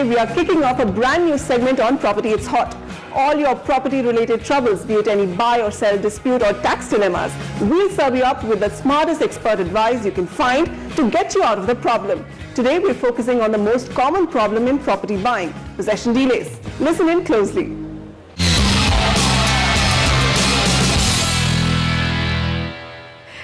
Today we are kicking off a brand new segment on Property It's Hot. All your property related troubles, be it any buy or sell dispute or tax dilemmas, we'll serve you up with the smartest expert advice you can find to get you out of the problem. Today we're focusing on the most common problem in property buying, possession delays. Listen in closely.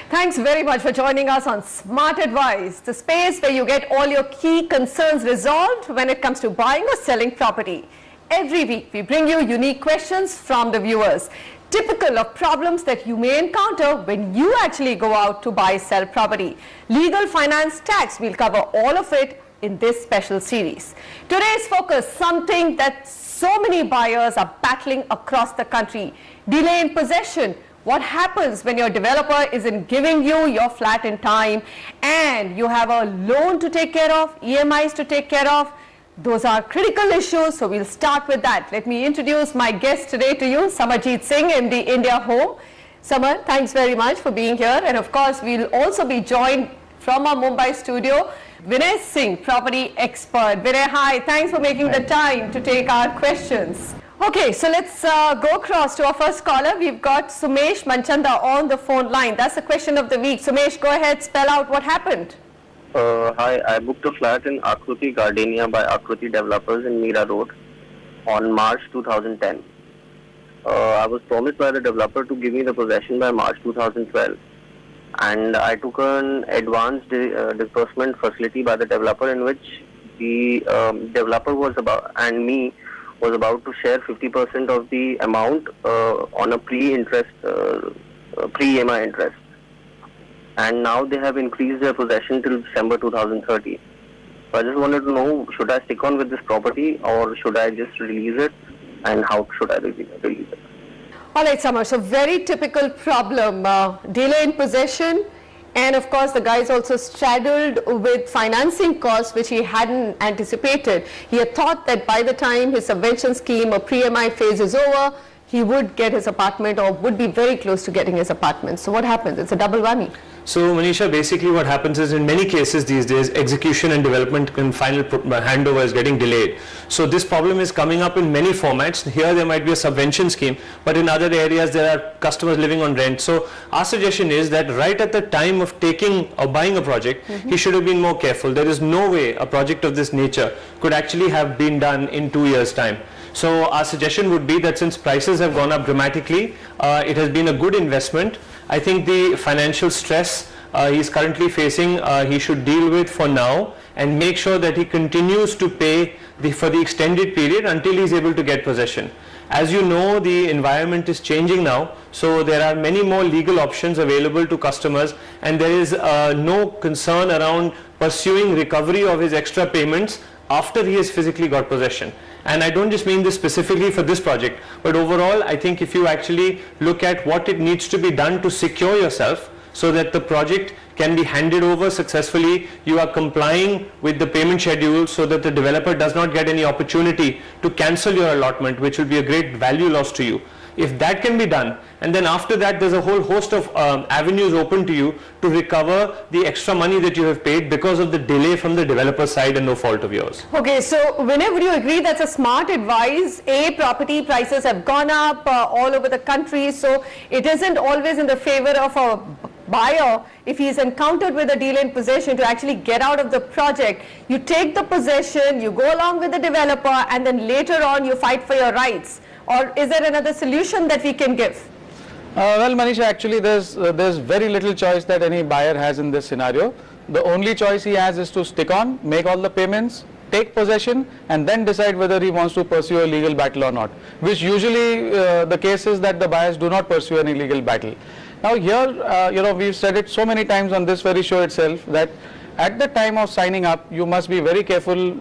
Thanks very much for joining us on Smart Advice, the space where you get all your key concerns resolved when it comes to buying or selling property. Every week, we bring you unique questions from the viewers, typical of problems that you may encounter when you actually go out to buy, sell property. Legal, finance, tax, we'll cover all of it in this special series. Today's focus, something that so many buyers are battling across the country, delay in possession. What happens when your developer isn't giving you your flat in time and you have a loan to take care of, EMIs to take care of? Those are critical issues, so we'll start with that. Let me introduce my guest today to you, Samarjeet Singh, MD India Home. Samar, thanks very much for being here. And of course, we'll also be joined from our Mumbai studio, Vinay Singh, property expert. Vinay, hi, thanks for making the time to take our questions. Okay, so let's go across to our first caller. We've got Sumesh Manchanda on the phone line. That's the question of the week. Sumesh, go ahead, spell out what happened. Hi, I booked a flat in Akruti Gardenia by Akruti Developers in Meera Road on March 2010. I was promised by the developer to give me the possession by March 2012. And I took an advanced disbursement facility by the developer in which the developer was about to share 50% of the amount on a pre-EMI interest. And now they have increased their possession till December 2030. So I just wanted to know, should I stick on with this property or should I just release it, and how should I release it? All right, Samar, so very typical problem, delay in possession, and of course the guy is also straddled with financing costs which he hadn't anticipated. He had thought that by the time his subvention scheme or pre-EMI phase is over, he would get his apartment or would be very close to getting his apartment. So what happens? It's a double whammy. So Manisha, basically what happens is in many cases these days, execution and development and final handover is getting delayed. So this problem is coming up in many formats. Here there might be a subvention scheme, but in other areas there are customers living on rent. So our suggestion is that right at the time of taking or buying a project, he should have been more careful. There is no way a project of this nature could actually have been done in 2 years' time. So our suggestion would be that since prices have gone up dramatically, it has been a good investment. I think the financial stress he is currently facing, he should deal with for now and make sure that he continues to pay for the extended period until he is able to get possession. As you know, the environment is changing now, so there are many more legal options available to customers, and there is no concern around pursuing recovery of his extra payments after he has physically got possession. And I don't just mean this specifically for this project, but overall I think if you actually look at what it needs to be done to secure yourself so that the project can be handed over successfully, you are complying with the payment schedule so that the developer does not get any opportunity to cancel your allotment, which will be a great value loss to you. If that can be done, and then after that there's a whole host of avenues open to you to recover the extra money that you have paid because of the delay from the developer side and no fault of yours. Okay, so whenever you agree that's a smart advice, property prices have gone up all over the country, so it isn't always in the favor of a buyer if he is encountered with a delay in possession to actually get out of the project. You take the possession, you go along with the developer, and then later on you fight for your rights. Or is there another solution that we can give? Well, Manisha, actually there's very little choice that any buyer has in this scenario. The only choice he has is to stick on, make all the payments, take possession, and then decide whether he wants to pursue a legal battle or not, which usually the case is that the buyers do not pursue any legal battle. Now here, we've said it so many times on this very show itself that at the time of signing up, you must be very careful,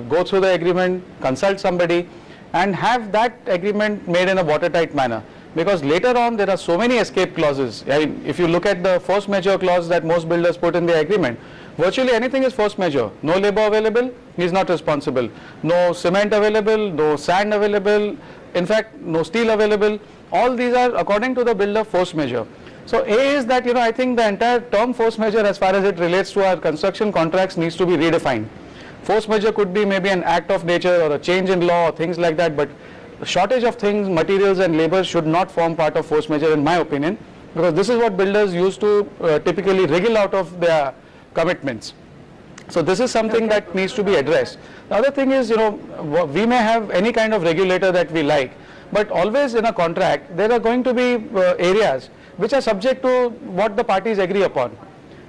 go through the agreement, consult somebody, and have that agreement made in a watertight manner. Because later on there are so many escape clauses. I mean, if you look at the force majeure clause that most builders put in the agreement, virtually anything is force majeure. No labor available, he is not responsible. No cement available, no sand available, in fact no steel available. All these are according to the builder force majeure. So A is that, I think the entire term force majeure as far as it relates to our construction contracts needs to be redefined. Force majeure could be maybe an act of nature or a change in law or things like that, but shortage of things, materials and labor should not form part of force majeure in my opinion, because this is what builders used to typically wriggle out of their commitments. So this is something that needs to be addressed. The other thing is, we may have any kind of regulator that we like, but always in a contract there are going to be areas which are subject to what the parties agree upon,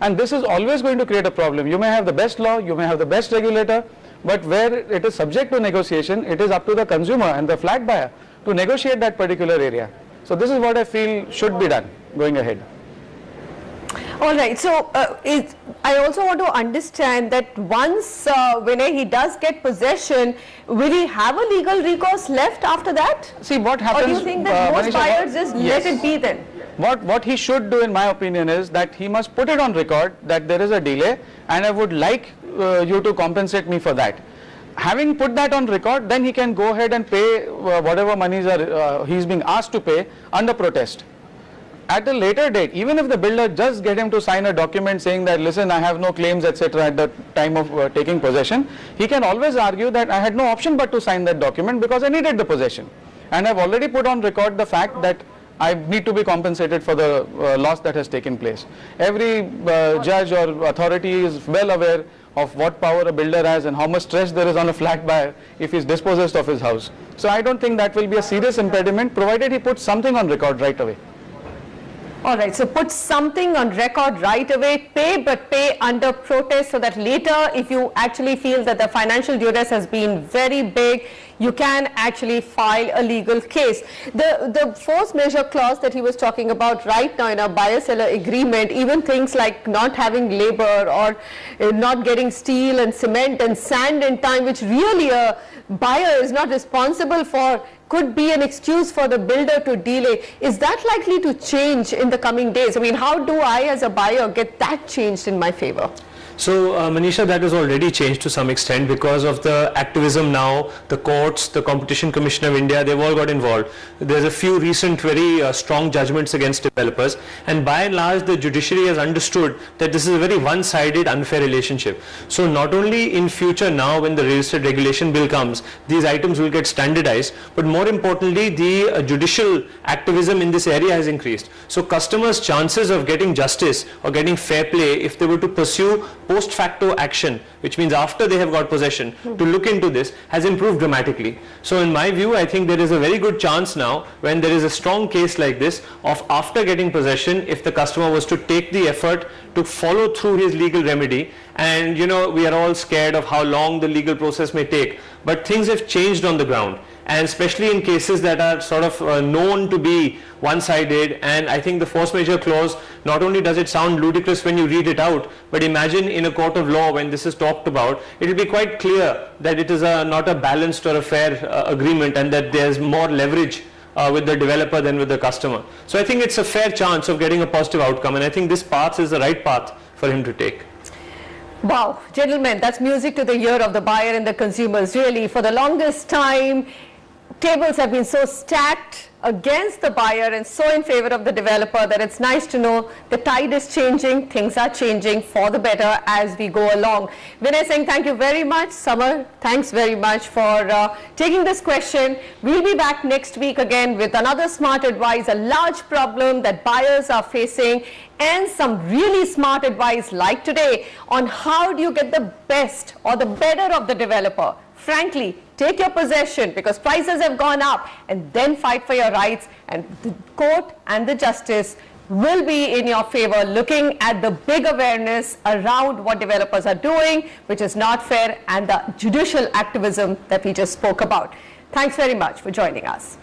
and this is always going to create a problem. You may have the best law, you may have the best regulator, but where it is subject to negotiation, it is up to the consumer and the flat buyer to negotiate that particular area. So this is what I feel should be done going ahead. All right, so I also want to understand that once when he does get possession, will he have a legal recourse left after that? See what happens. Or do you think that most buyers just let it be then? What he should do in my opinion is that he must put it on record that there is a delay and I would like you to compensate me for that. Having put that on record, then he can go ahead and pay whatever monies are he is being asked to pay under protest. At a later date, even if the builder just get him to sign a document saying that, listen, I have no claims, etc. at the time of taking possession, he can always argue that I had no option but to sign that document because I needed the possession. And I've already put on record the fact that I need to be compensated for the loss that has taken place. Every judge or authority is well aware of what power a builder has and how much stress there is on a flat buyer if he is dispossessed of his house. So I don't think that will be a serious impediment, provided he puts something on record right away. All right, so put something on record right away, but pay under protest, so that later if you actually feel that the financial duress has been very big, you can actually file a legal case. The force majeure clause that he was talking about right now in a buyer-seller agreement, even things like not having labor or not getting steel and cement and sand in time, which really a buyer is not responsible for, could be an excuse for the builder to delay. Is that likely to change in the coming days? I mean, how do I as a buyer get that changed in my favor? So Manisha, that has already changed to some extent because of the activism now. The courts, the Competition Commission of India, they've all got involved. There's a few recent very strong judgments against developers, and by and large the judiciary has understood that this is a very one-sided unfair relationship. So not only in future now when the real estate regulation bill comes, these items will get standardized, but more importantly the judicial activism in this area has increased. So customers' chances of getting justice or getting fair play if they were to pursue post facto action, which means after they have got possession, to look into this, has improved dramatically. So in my view, I think there is a very good chance now, when there is a strong case like this, of after getting possession, if the customer was to take the effort to follow through his legal remedy, and we are all scared of how long the legal process may take, but things have changed on the ground. And especially in cases that are sort of known to be one-sided, and I think the force majeure clause, not only does it sound ludicrous when you read it out, but imagine in a court of law when this is talked about, it will be quite clear that it is not a balanced or a fair agreement, and that there's more leverage with the developer than with the customer. So I think it's a fair chance of getting a positive outcome, and I think this path is the right path for him to take. Wow, gentlemen, that's music to the ear of the buyer and the consumers. Really, for the longest time, tables have been so stacked against the buyer and so in favor of the developer that it's nice to know the tide is changing, things are changing for the better as we go along. Vinay Singh, thank you very much. Samar, thanks very much for taking this question. We'll be back next week again with another smart advice, a large problem that buyers are facing, and some really smart advice like today on how do you get the best or the better of the developer. Frankly, take your possession because prices have gone up, and then fight for your rights, and the court and the justice will be in your favor, looking at the big awareness around what developers are doing, which is not fair, and the judicial activism that we just spoke about. Thanks very much for joining us.